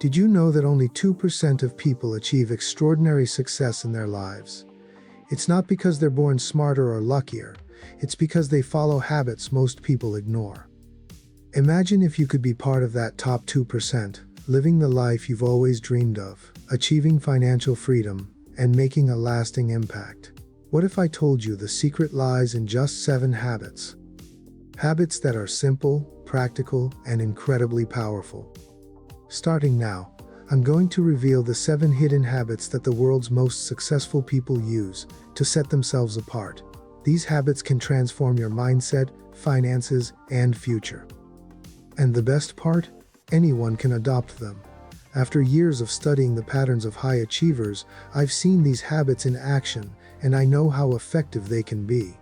Did you know that only 2% of people achieve extraordinary success in their lives? It's not because they're born smarter or luckier, it's because they follow habits most people ignore. Imagine if you could be part of that top 2%, living the life you've always dreamed of, achieving financial freedom, and making a lasting impact. What if I told you the secret lies in just 7 habits? Habits that are simple, practical, and incredibly powerful. Starting now, I'm going to reveal the 7 hidden habits that the world's most successful people use to set themselves apart. These habits can transform your mindset, finances, and future. And the best part? Anyone can adopt them. After years of studying the patterns of high achievers, I've seen these habits in action, and I know how effective they can be.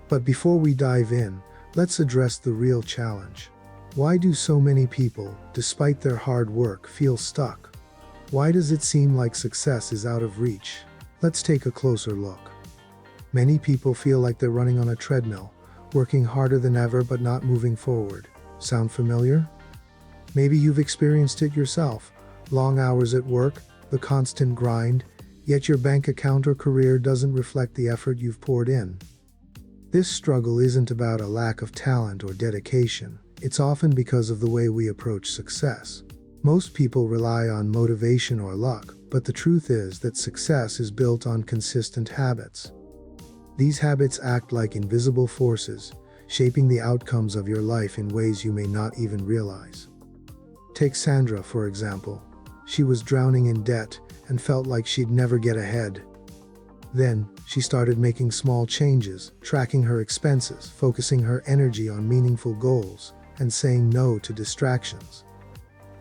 But before we dive in, let's address the real challenge. Why do so many people, despite their hard work, feel stuck? Why does it seem like success is out of reach? Let's take a closer look. Many people feel like they're running on a treadmill, working harder than ever but not moving forward. Sound familiar? Maybe you've experienced it yourself. Long hours at work, the constant grind, yet your bank account or career doesn't reflect the effort you've poured in. This struggle isn't about a lack of talent or dedication. It's often because of the way we approach success. Most people rely on motivation or luck, but the truth is that success is built on consistent habits. These habits act like invisible forces, shaping the outcomes of your life in ways you may not even realize. Take Sandra, for example. She was drowning in debt and felt like she'd never get ahead. Then, she started making small changes, tracking her expenses, focusing her energy on meaningful goals, and saying no to distractions.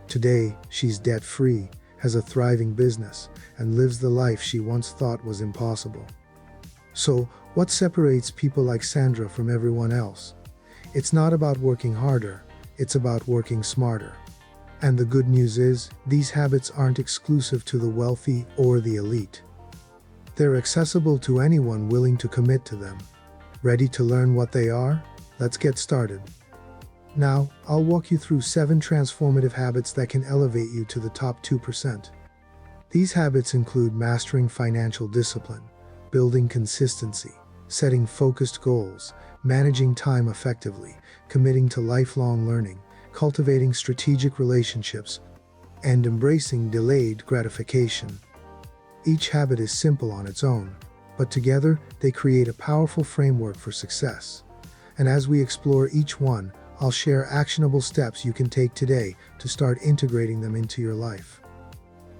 Today, she's debt-free, has a thriving business, and lives the life she once thought was impossible. So, what separates people like Sandra from everyone else? It's not about working harder, it's about working smarter. And the good news is, these habits aren't exclusive to the wealthy or the elite. They're accessible to anyone willing to commit to them. Ready to learn what they are? Let's get started. Now, I'll walk you through 7 transformative habits that can elevate you to the top 2%. These habits include mastering financial discipline, building consistency, setting focused goals, managing time effectively, committing to lifelong learning, cultivating strategic relationships, and embracing delayed gratification. Each habit is simple on its own, but together they create a powerful framework for success. And as we explore each one, I'll share actionable steps you can take today to start integrating them into your life.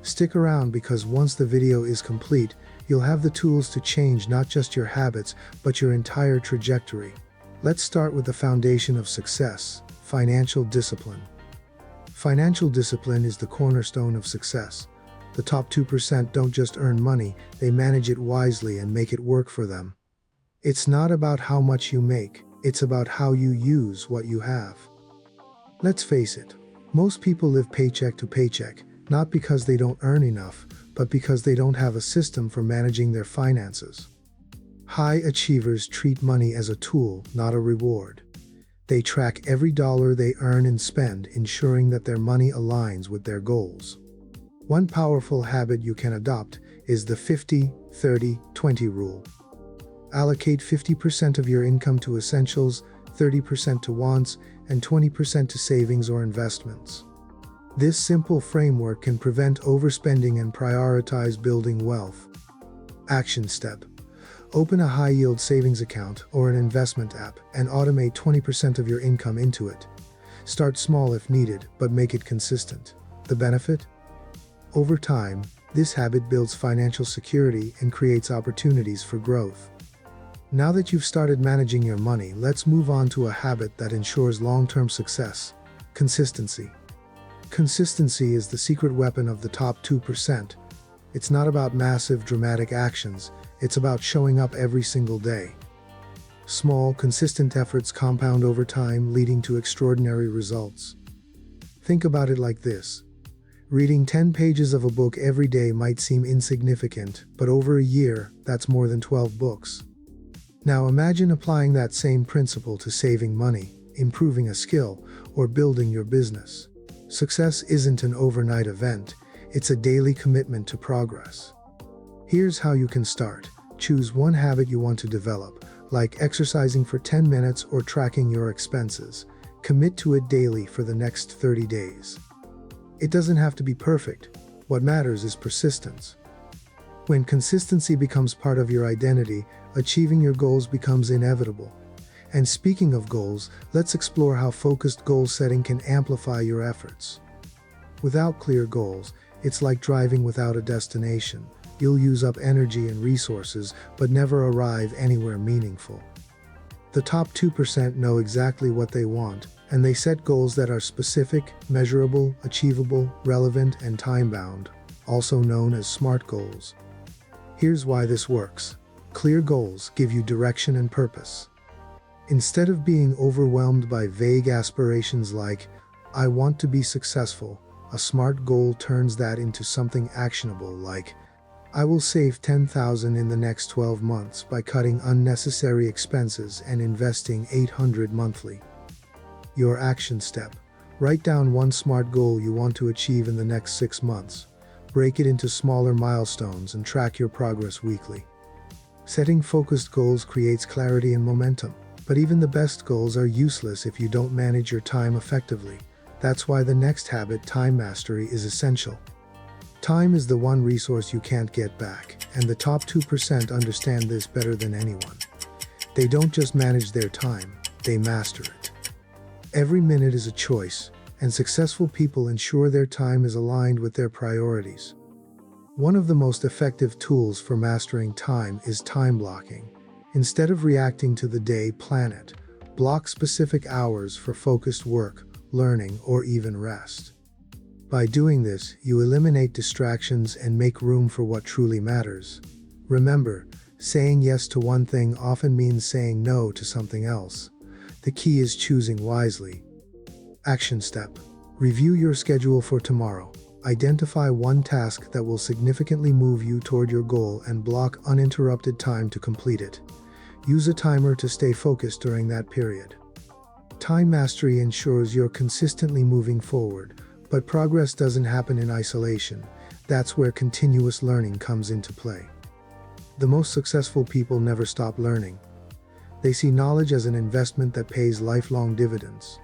Stick around because once the video is complete, you'll have the tools to change not just your habits, but your entire trajectory. Let's start with the foundation of success: financial discipline. Financial discipline is the cornerstone of success. The top 2% don't just earn money, they manage it wisely and make it work for them. It's not about how much you make, it's about how you use what you have. Let's face it, most people live paycheck to paycheck, not because they don't earn enough, but because they don't have a system for managing their finances. High achievers treat money as a tool, not a reward. They track every dollar they earn and spend, ensuring that their money aligns with their goals. One powerful habit you can adopt is the 50-30-20 rule. Allocate 50% of your income to essentials, 30% to wants, and 20% to savings or investments. This simple framework can prevent overspending and prioritize building wealth. Action step: open a high-yield savings account or an investment app and automate 20% of your income into it. Start small if needed, but make it consistent. The benefit? Over time, this habit builds financial security and creates opportunities for growth. Now that you've started managing your money, let's move on to a habit that ensures long-term success: consistency. Consistency is the secret weapon of the top 2%. It's not about massive, dramatic actions, it's about showing up every single day. Small, consistent efforts compound over time, leading to extraordinary results. Think about it like this. Reading 10 pages of a book every day might seem insignificant, but over a year, that's more than 12 books. Now imagine applying that same principle to saving money, improving a skill, or building your business. Success isn't an overnight event, it's a daily commitment to progress. Here's how you can start. Choose one habit you want to develop, like exercising for 10 minutes or tracking your expenses. Commit to it daily for the next 30 days. It doesn't have to be perfect. What matters is persistence. When consistency becomes part of your identity, achieving your goals becomes inevitable. And speaking of goals, let's explore how focused goal setting can amplify your efforts. Without clear goals, it's like driving without a destination. You'll use up energy and resources, but never arrive anywhere meaningful. The top 2% know exactly what they want, and they set goals that are specific, measurable, achievable, relevant, and time-bound, also known as SMART goals. Here's why this works. Clear goals give you direction and purpose. Instead of being overwhelmed by vague aspirations like, "I want to be successful," a SMART goal turns that into something actionable like, "I will save $10,000 in the next 12 months by cutting unnecessary expenses and investing $800 monthly." Your action step. Write down one SMART goal you want to achieve in the next 6 months. Break it into smaller milestones and track your progress weekly. Setting focused goals creates clarity and momentum, but even the best goals are useless if you don't manage your time effectively. That's why the next habit, time mastery, is essential. Time is the one resource you can't get back, and the top 2% understand this better than anyone. They don't just manage their time, they master it. Every minute is a choice, and successful people ensure their time is aligned with their priorities. One of the most effective tools for mastering time is time blocking. Instead of reacting to the day, plan it. Block specific hours for focused work, learning, or even rest. By doing this, you eliminate distractions and make room for what truly matters. Remember, saying yes to one thing often means saying no to something else. The key is choosing wisely. Action step. Review your schedule for tomorrow. Identify one task that will significantly move you toward your goal and block uninterrupted time to complete it. Use a timer to stay focused during that period. Time mastery ensures you're consistently moving forward, but progress doesn't happen in isolation. That's where continuous learning comes into play. The most successful people never stop learning. They see knowledge as an investment that pays lifelong dividends.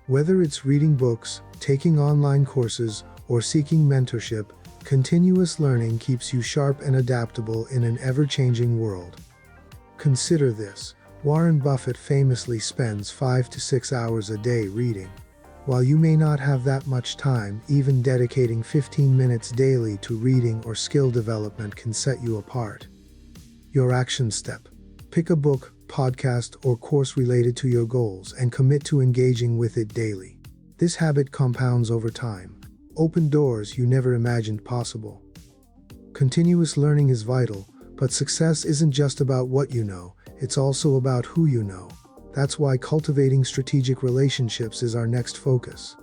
Whether it's reading books, taking online courses, or seeking mentorship, continuous learning keeps you sharp and adaptable in an ever-changing world. Consider this. Warren Buffett famously spends 5 to 6 hours a day reading. While you may not have that much time, even dedicating 15 minutes daily to reading or skill development can set you apart. Your action step. Pick a book, podcast, or course related to your goals and commit to engaging with it daily. This habit compounds over time. Open doors you never imagined possible. Continuous learning is vital, but success isn't just about what you know, it's also about who you know. That's why cultivating strategic relationships is our next focus.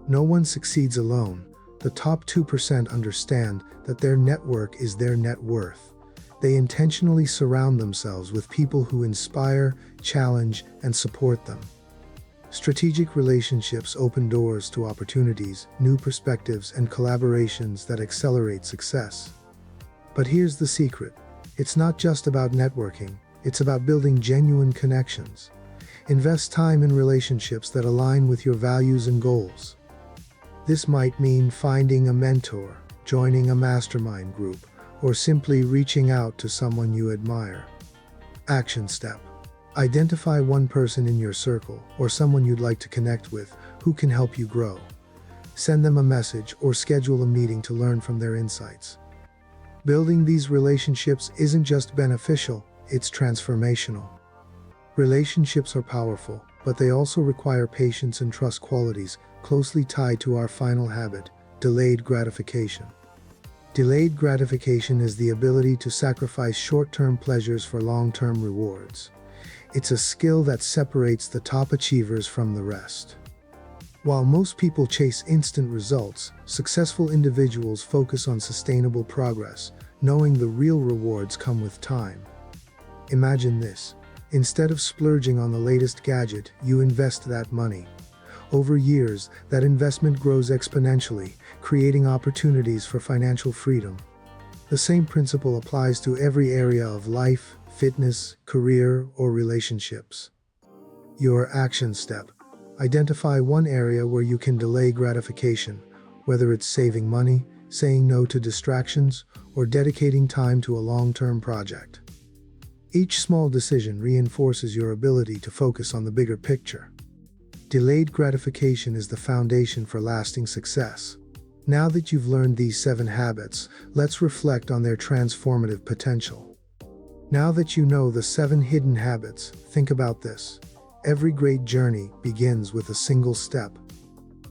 No one succeeds alone. The top 2% understand that their network is their net worth. They intentionally surround themselves with people who inspire, challenge, and support them. Strategic relationships open doors to opportunities, new perspectives, and collaborations that accelerate success. But here's the secret. It's not just about networking, it's about building genuine connections. Invest time in relationships that align with your values and goals. This might mean finding a mentor, joining a mastermind group, or simply reaching out to someone you admire. Action step. Identify one person in your circle or someone you'd like to connect with who can help you grow. Send them a message or schedule a meeting to learn from their insights. Building these relationships isn't just beneficial, it's transformational. Relationships are powerful, but they also require patience and trust, qualities closely tied to our final habit, delayed gratification. Delayed gratification is the ability to sacrifice short-term pleasures for long-term rewards. It's a skill that separates the top achievers from the rest. While most people chase instant results, successful individuals focus on sustainable progress, knowing the real rewards come with time. Imagine this. Instead of splurging on the latest gadget, you invest that money. Over years, that investment grows exponentially, creating opportunities for financial freedom. The same principle applies to every area of life, fitness, career, or relationships. Your action step. Identify one area where you can delay gratification, whether it's saving money, saying no to distractions, or dedicating time to a long-term project. Each small decision reinforces your ability to focus on the bigger picture. Delayed gratification is the foundation for lasting success. Now that you've learned these 7 habits, let's reflect on their transformative potential. Now that you know the 7 hidden habits, think about this. Every great journey begins with a single step.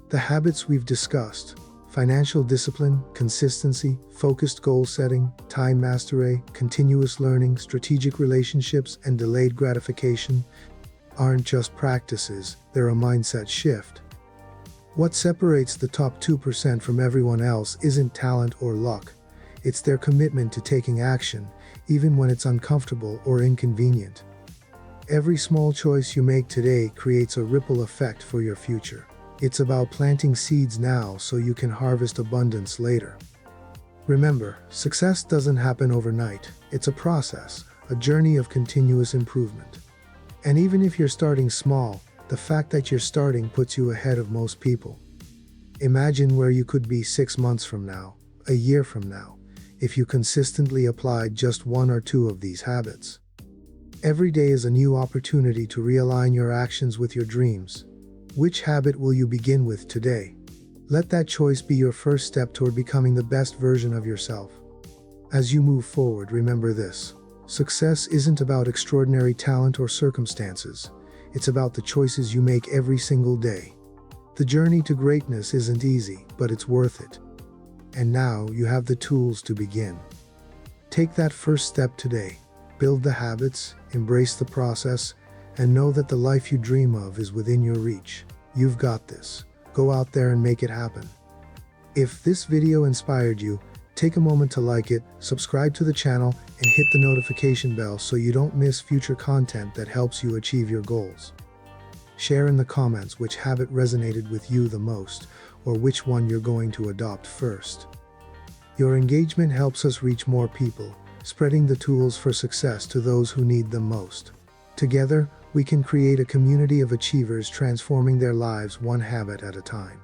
The habits we've discussed, financial discipline, consistency, focused goal setting, time mastery, continuous learning, strategic relationships, and delayed gratification, aren't just practices, they're a mindset shift. What separates the top 2% from everyone else isn't talent or luck. It's their commitment to taking action, even when it's uncomfortable or inconvenient. Every small choice you make today creates a ripple effect for your future. It's about planting seeds now so you can harvest abundance later. Remember, success doesn't happen overnight. It's a process, a journey of continuous improvement. And even if you're starting small, the fact that you're starting puts you ahead of most people. Imagine where you could be 6 months from now, a year from now, if you consistently applied just 1 or 2 of these habits. Every day is a new opportunity to realign your actions with your dreams. Which habit will you begin with today? Let that choice be your first step toward becoming the best version of yourself. As you move forward, remember this. Success isn't about extraordinary talent or circumstances. It's about the choices you make every single day. The journey to greatness isn't easy, but it's worth it. And now you have the tools to begin. Take that first step today. Build the habits, embrace the process, and know that the life you dream of is within your reach. You've got this. Go out there and make it happen. If this video inspired you, take a moment to like it, subscribe to the channel, and hit the notification bell so you don't miss future content that helps you achieve your goals. Share in the comments which habit resonated with you the most, or which one you're going to adopt first. Your engagement helps us reach more people, spreading the tools for success to those who need them most. Together, we can create a community of achievers transforming their lives one habit at a time.